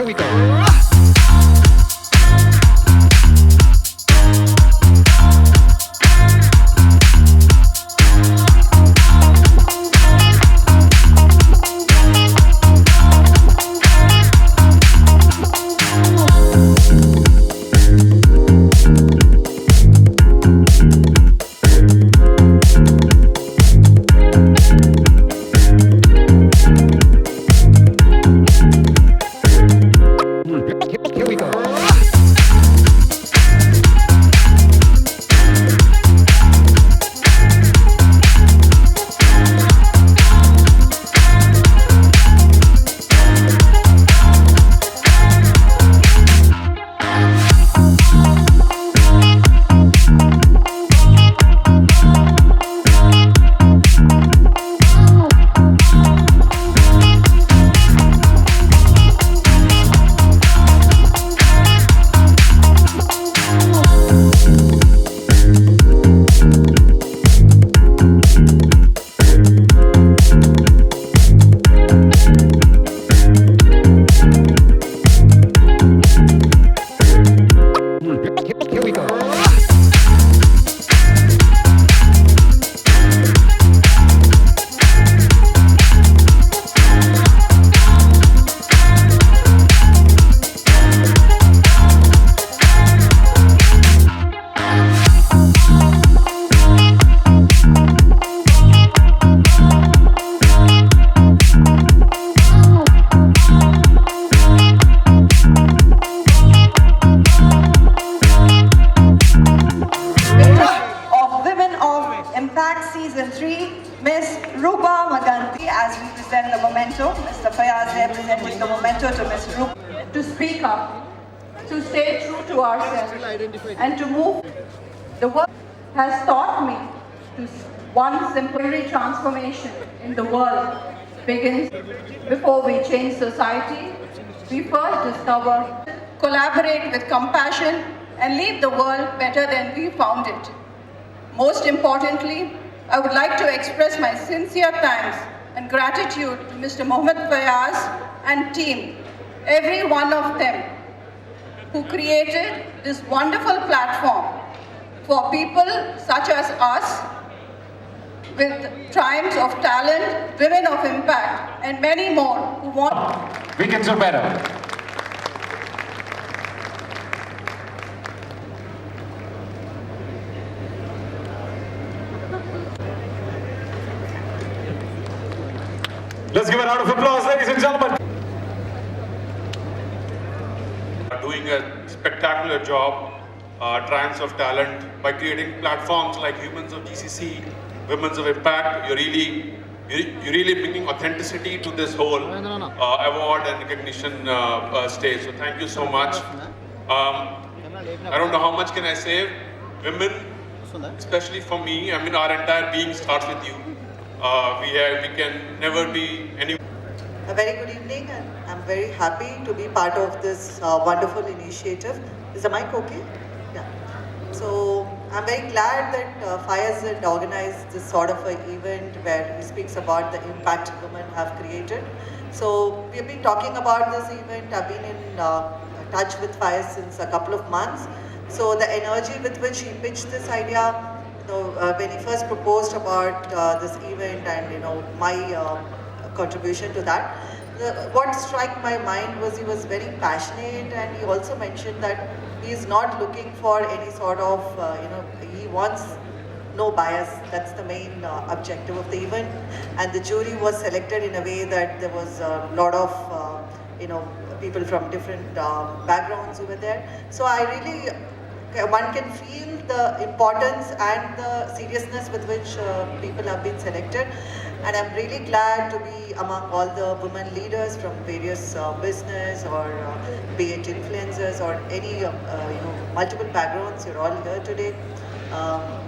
Here we go. Here we go. Here we go. Impact Season 3, Miss Rupa Maganti, as we present the memento. Mr. Fayaz representing the memento to Miss Rupa. To speak up, to stay true to ourselves, and to move. The work has taught me to one simple transformation in the world begins before we change society. We first discover, collaborate with compassion, and leave the world better than we found it. Most importantly, I would like to express my sincere thanks and gratitude to Mr. Mohammed Fayaz and team, every one of them, who created this wonderful platform for people such as us with triumphs of talent, women of impact, and many more who want. We can do better. Let's give a round of applause, ladies and gentlemen. Doing a spectacular job, Triumphs of Talent, by creating platforms like Humans of GCC, Women's of Impact. You're really bringing authenticity to this whole award and recognition stage. So thank you so much. I don't know how much can I say. Women, especially for me, I mean, our entire being starts with you. We can never be any. A very good evening, and I'm very happy to be part of this wonderful initiative. Is the mic okay? Yeah. So I'm very glad that Fayaz had organized this sort of an event where he speaks about the impact women have created. So we've been talking about this event. I've been in touch with Fayaz since a couple of months. So the energy with which he pitched this idea, when he first proposed about this event and my contribution to that, what struck my mind was he was very passionate, and he also mentioned that he is not looking for any sort of he wants no bias. That's the main objective of the event, and the jury was selected in a way that there was a lot of people from different backgrounds who were there. So I really one can feel the importance and the seriousness with which people have been selected, and I'm really glad to be among all the women leaders from various business or be it influencers or any multiple backgrounds. You're all here today.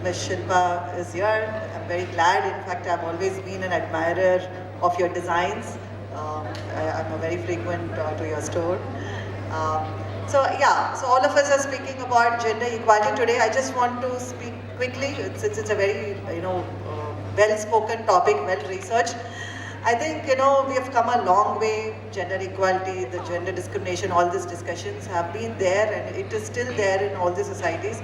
Ms. Shilpa is here. I'm very glad. In fact, I've always been an admirer of your designs. I'm a very frequent to your store. So all of us are speaking about gender equality today. I just want to speak quickly, since it's a very well-spoken topic, well-researched. I think, we have come a long way. Gender equality, the gender discrimination, all these discussions have been there and it is still there in all the societies.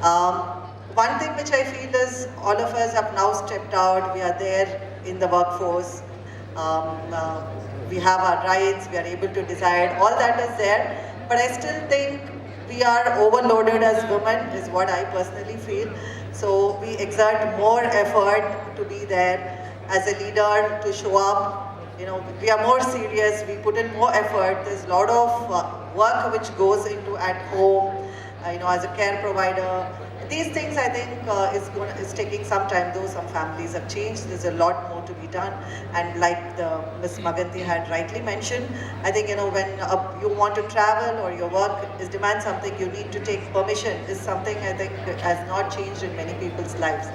One thing which I feel is all of us have now stepped out. We are there in the workforce. We have our rights. We are able to decide. All that is there. But I still think we are overloaded as women is what I personally feel. So we exert more effort to be there as a leader, to show up. We are more serious. We put in more effort. There's a lot of work which goes into at home, as a care provider. These things I think is taking some time, though some families have changed. There's a lot more to be done. And like the Ms. Maganti had rightly mentioned, I think when you want to travel or your work is demand something, you need to take permission is something I think has not changed in many people's lives.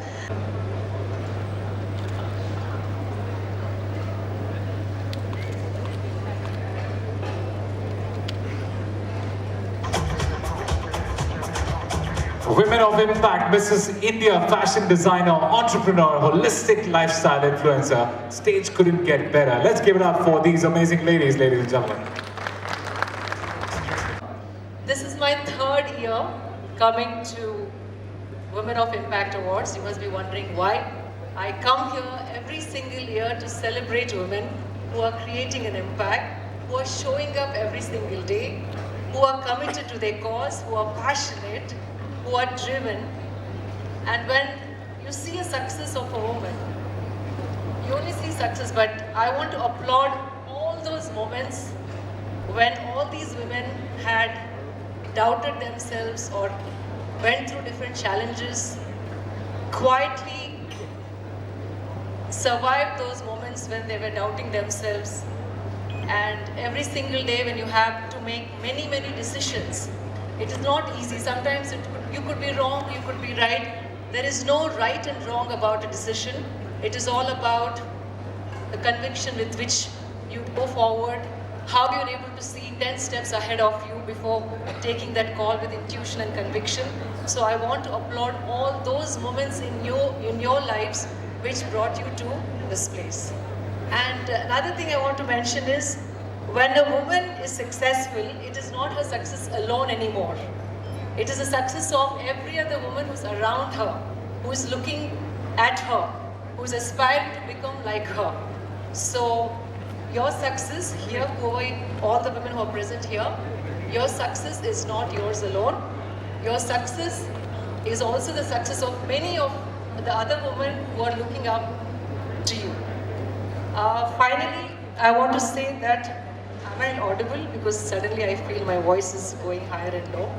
Women of Impact, Mrs. India, fashion designer, entrepreneur, holistic lifestyle influencer. Stage couldn't get better. Let's give it up for these amazing ladies and gentlemen. This is my third year coming to Women of Impact Awards. You must be wondering why. I come here every single year to celebrate women who are creating an impact, who are showing up every single day, who are committed to their cause, who are passionate, who are driven. And when you see a success of a woman, you only see success, but I want to applaud all those moments when all these women had doubted themselves or went through different challenges, quietly survived those moments when they were doubting themselves. And every single day when you have to make many decisions, it is not easy. Sometimes you could be wrong, you could be right. There is no right and wrong about a decision. It is all about the conviction with which you go forward, how you're able to see 10 steps ahead of you before taking that call with intuition and conviction. So I want to applaud all those moments in your lives which brought you to this place. And another thing I want to mention is, when a woman is successful, it is not her success alone anymore. It is the success of every other woman who's around her, who is looking at her, who is aspiring to become like her. So your success here, all the women who are present here, your success is not yours alone. Your success is also the success of many of the other women who are looking up to you. Finally, I want to say that, am I audible? Because suddenly I feel my voice is going higher and low.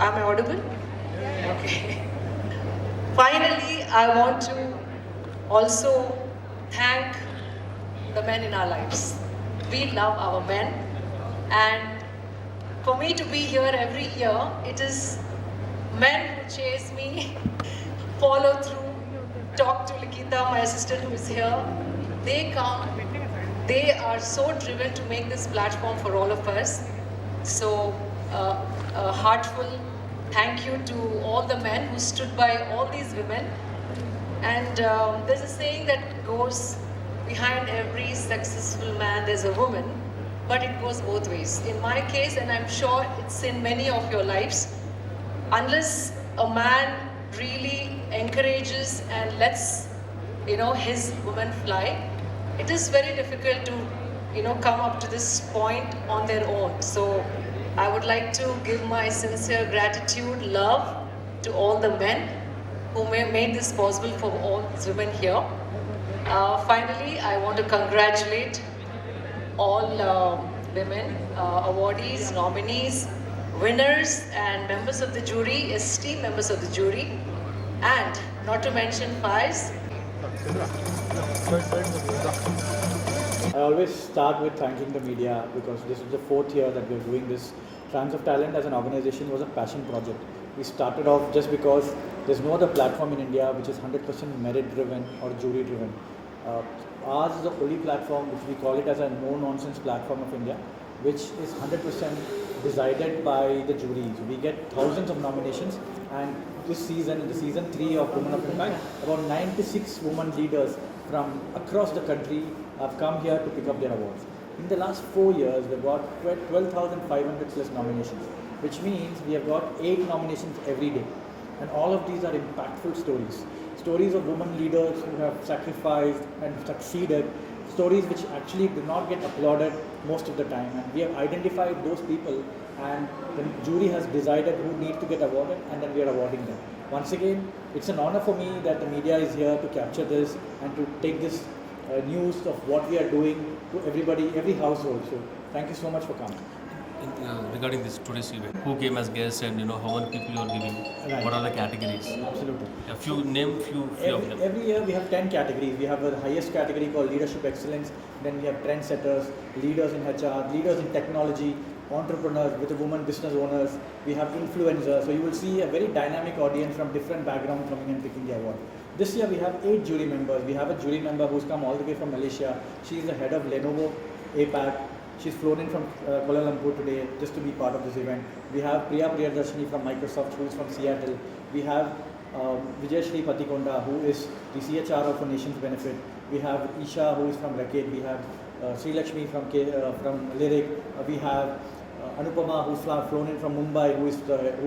Am I audible? Okay. Finally, I want to also thank the men in our lives. We love our men, and for me to be here every year, it is men who chase me, follow through, talk to Likita, my assistant who is here. They come, they are so driven to make this platform for all of us. So a heartful thank you to all the men who stood by all these women. And there's a saying that goes, behind every successful man there's a woman, but it goes both ways. In my case, and I'm sure it's in many of your lives, unless a man really encourages and lets his woman fly, it is very difficult to come up to this point on their own. So I would like to give my sincere gratitude, love to all the men who made this possible for all these women here. Finally, I want to congratulate all women, awardees, nominees, winners and members of the jury, esteemed members of the jury, and not to mention FIRES. I always start with thanking the media because this is the 4th year that we're doing this. Trans of Talent as an organization was a passion project. We started off just because there's no other platform in India which is 100% merit driven or jury driven. Ours is the only platform which we call it as a no-nonsense platform of India, which is 100% decided by the juries. We get thousands of nominations, and this season, in the season 3 of Women of Impact, about 96 women leaders from across the country have come here to pick up their awards. In the last 4 years, we've got 12,500 plus nominations, which means we have got 8 nominations every day. And all of these are impactful stories. Stories of women leaders who have sacrificed and succeeded, stories which actually do not get applauded most of the time. And we have identified those people, and the jury has decided who needs to get awarded, and then we are awarding them. Once again, it's an honor for me that the media is here to capture this and to take this news of what we are doing to everybody, every household. So thank you so much for coming. Regarding this today's event, who came as guests and how many people you are giving, Right. what are the categories? Absolutely. A few of them. Every year we have 10 categories. We have the highest category called Leadership Excellence. Then we have Trendsetters, Leaders in HR, Leaders in Technology, Entrepreneurs with the women business owners. We have Influencers. So you will see a very dynamic audience from different backgrounds coming and picking the award. This year we have 8 jury members. We have a jury member who's come all the way from Malaysia. She is the head of Lenovo APAC. She's flown in from Kuala Lumpur today just to be part of this event. We have Priya Priyadarshini from Microsoft, who is from Seattle. We have Vijayashri Patikonda, who is the CHRO for Nation's Benefit. We have Isha, who is from Raked. We have Sri Lakshmi from Lyric. We have Anupama, who's flown in from Mumbai, who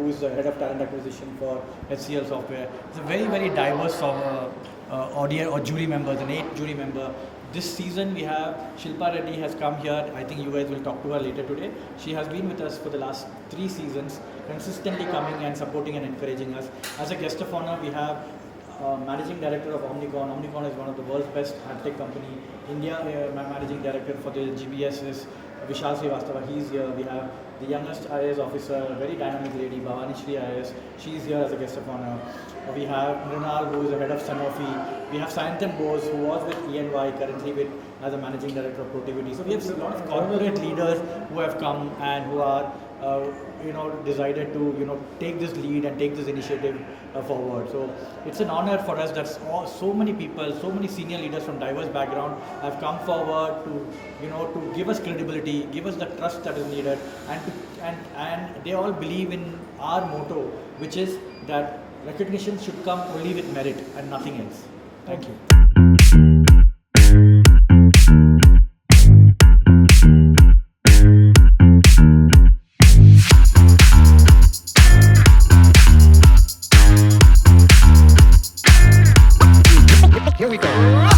is the head of talent acquisition for HCL Software. It's a very, very diverse audience or jury members, an 8 jury member. This season we have Shilpa Reddy has come here. I think you guys will talk to her later today. She has been with us for the last 3 seasons, consistently coming and supporting and encouraging us. As a guest of honor, we have Managing Director of Omnicon. Omnicon is one of the world's best ad tech company. India Managing Director for the GBS is Vishal Srivastava. He's here. We have the youngest IAS officer, a very dynamic lady, Bhavani Shri IAS. She's here as a guest of honor. We have Mrinal, who is the head of Sanofi. We have Sayantan Bose, who was with ENY, currently with as a managing director of Protivity. So we have a lot of corporate leaders who have come and who are, decided to, take this lead and take this initiative forward. So it's an honor for us that so many people, so many senior leaders from diverse background have come forward to give us credibility, give us the trust that is needed, and they all believe in our motto, which is that recognition should come only with merit and nothing else. Thank you. Here we go.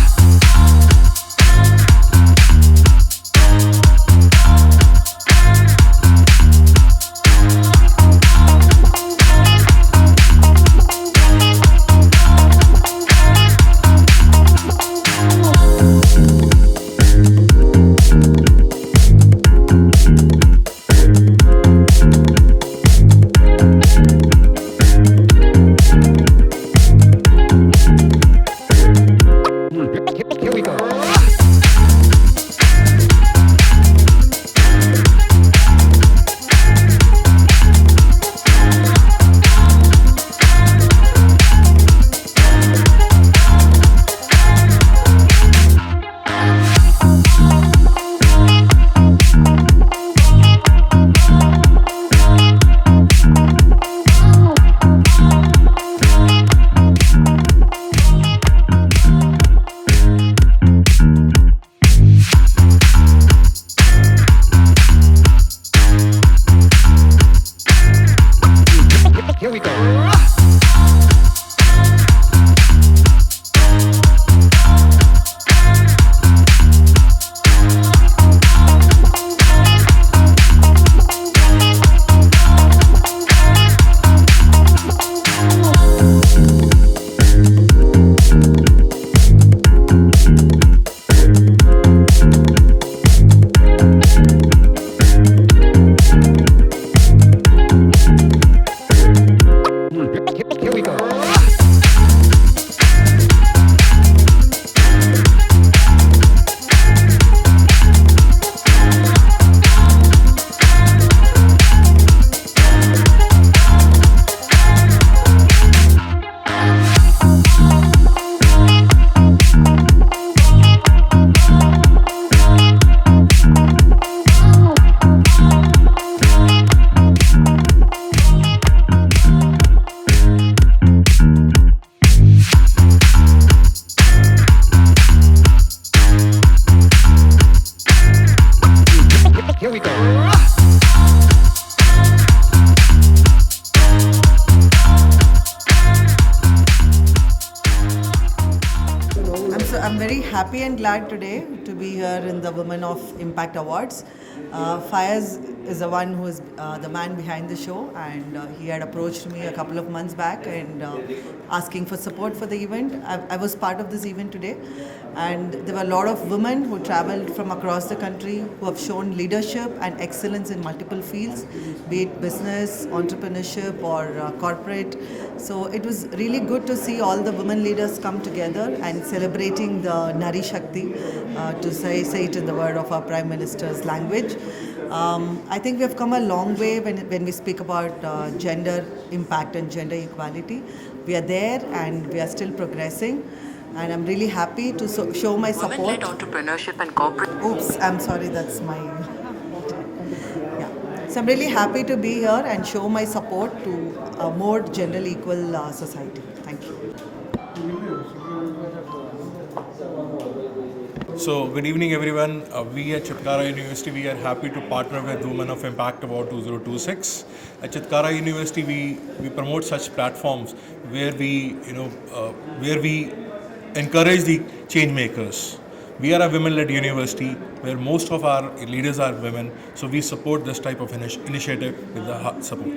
we go. I'm very happy and glad today to be here in the Women of Impact Awards. Fayaz is the one who is the man behind the show, and he had approached me a couple of months back and asking for support for the event. I was part of this event today, and there were a lot of women who traveled from across the country who have shown leadership and excellence in multiple fields, be it business, entrepreneurship, or corporate. So it was really good to see all the women leaders come together and celebrating the Nari Shakti, to say it in the word of our Prime Minister's language. I think we have come a long way when we speak about gender impact and gender equality. We are there and we are still progressing. And I'm really happy to show my support. Women-led entrepreneurship and corporate. Oops, I'm sorry, that's my... Yeah. So I'm really happy to be here and show my support to a more gender equal society. Thank you. So, good evening everyone. We at Chitkara University, we are happy to partner with Women of Impact Award 2026. At Chitkara University, we promote such platforms where we encourage the change makers. We are a women-led university where most of our leaders are women, so we support this type of initiative with the support.